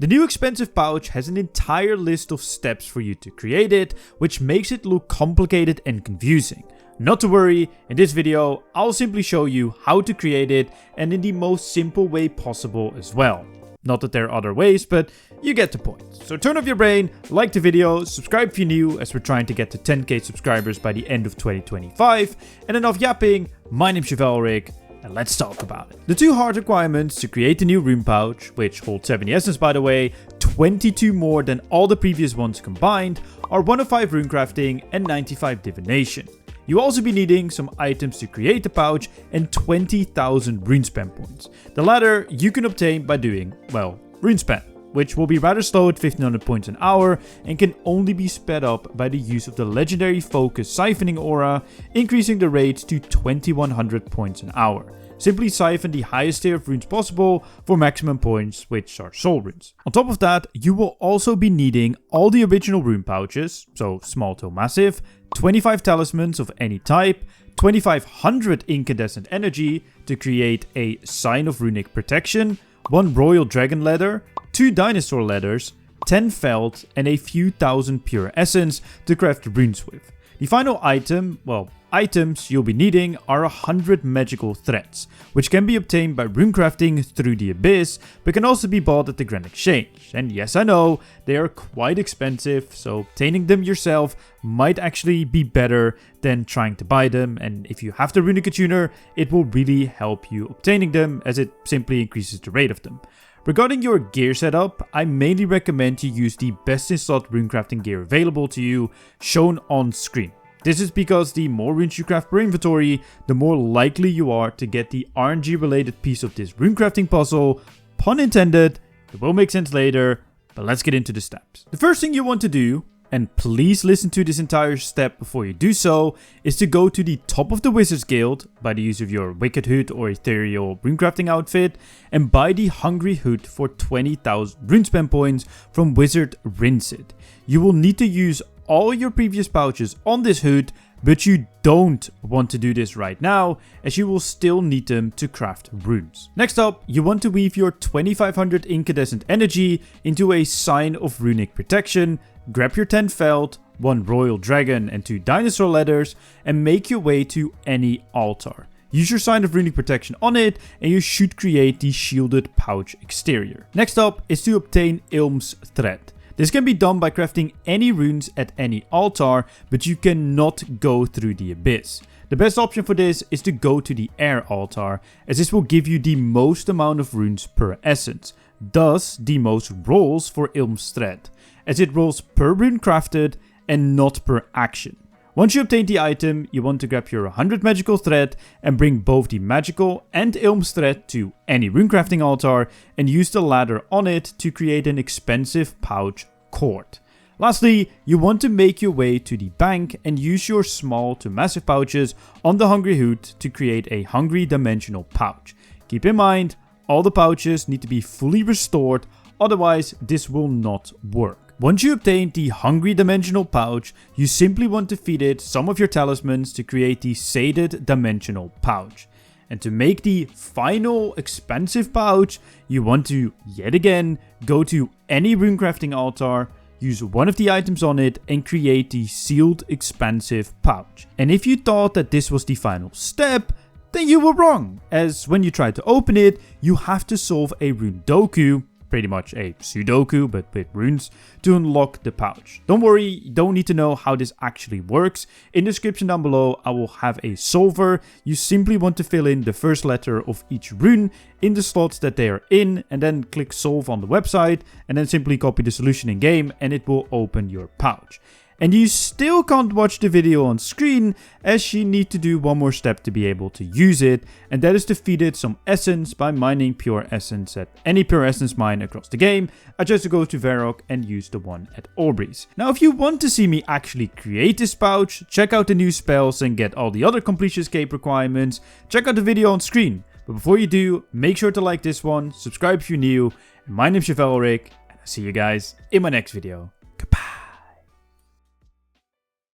The new expensive pouch has an entire list of steps for you to create it, which makes it look complicated and confusing. Not to worry, in this video I'll simply show you how to create it and in the most simple way possible as well. Not that there are other ways, but you get the point. So turn off your brain, like the video, subscribe if you're new as we're trying to get to 10k subscribers by the end of 2025. And enough yapping, my name's Chivalric, and let's talk about it. The two hard requirements to create the new Rune Pouch, which holds 70 essence by the way, 22 more than all the previous ones combined, are 105 runecrafting and 95 divination. You'll also be needing some items to create the pouch and 20,000 rune spam points. The latter you can obtain by doing, well, rune spam, which will be rather slow at 1500 points an hour and can only be sped up by the use of the legendary focus siphoning aura, increasing the rate to 2100 points an hour. Simply siphon the highest tier of runes possible for maximum points, which are soul runes. On top of that, you will also be needing all the original rune pouches, so small to massive, 25 talismans of any type, 2500 incandescent energy to create a sign of runic protection, 1 royal dragon leather, 2 dinosaur leathers, 10 felt, and a few thousand pure essence to craft runes with. The final item, well, items you'll be needing are 100 magical threads, which can be obtained by runecrafting through the abyss, but can also be bought at the Grand Exchange. And yes, I know, they are quite expensive, so obtaining them yourself might actually be better than trying to buy them, and if you have the Runic tuner, it will really help you obtaining them, as it simply increases the rate of them. Regarding your gear setup, I mainly recommend you use the best in slot runecrafting gear available to you, shown on screen. This is because the more runes you craft per inventory, the more likely you are to get the RNG related piece of this runecrafting puzzle. Pun intended, it will make sense later, but let's get into the steps. The first thing you want to do, and please listen to this entire step before you do so, is to go to the top of the Wizards Guild by the use of your Wicked Hood or Ethereal runecrafting outfit and buy the Hungry Hood for 20,000 rune spam points from Wizard Rinceit. You will need to use all your previous pouches on this hood, but you don't want to do this right now, as you will still need them to craft runes. Next up, you want to weave your 2500 incandescent energy into a sign of runic protection, grab your 10 felt, 1 royal dragon and 2 dinosaur leathers, and make your way to any altar. Use your sign of runic protection on it and you should create the shielded pouch exterior. Next up is to obtain Ilm's thread. This can be done by crafting any runes at any altar, but you cannot go through the abyss. The best option for this is to go to the air altar, as this will give you the most amount of runes per essence, thus the most rolls for Ilm's thread, as it rolls per rune crafted and not per action. Once you obtain the item, you want to grab your 100 magical thread and bring both the magical and Ilm's thread to any runecrafting altar and use the ladder on it to create an expensive pouch cord. Lastly, you want to make your way to the bank and use your small to massive pouches on the Hungry Hood to create a hungry dimensional pouch. Keep in mind, all the pouches need to be fully restored, otherwise this will not work. Once you obtain the hungry dimensional pouch, you simply want to feed it some of your talismans to create the sated dimensional pouch. And to make the final expansive pouch, you want to, yet again, go to any runecrafting altar, use one of the items on it and create the sealed expansive pouch. And if you thought that this was the final step, then you were wrong, as when you try to open it, you have to solve a rune doku, pretty much a Sudoku but with runes, to unlock the pouch. Don't worry, you don't need to know how this actually works. In the description down below I will have a solver. You simply want to fill in the first letter of each rune in the slots that they are in and then click solve on the website and then simply copy the solution in game and it will open your pouch. And you still can't watch the video on screen, as you need to do one more step to be able to use it, and that is to feed it some essence by mining pure essence at any pure essence mine across the game. I just go to Varrock and use the one at Aubrey's. Now if you want to see me actually create this pouch, check out the new spells and get all the other completion escape requirements, check out the video on screen. But before you do, make sure to like this one, subscribe if you're new, and my name's Chivalric, and I'll see you guys in my next video.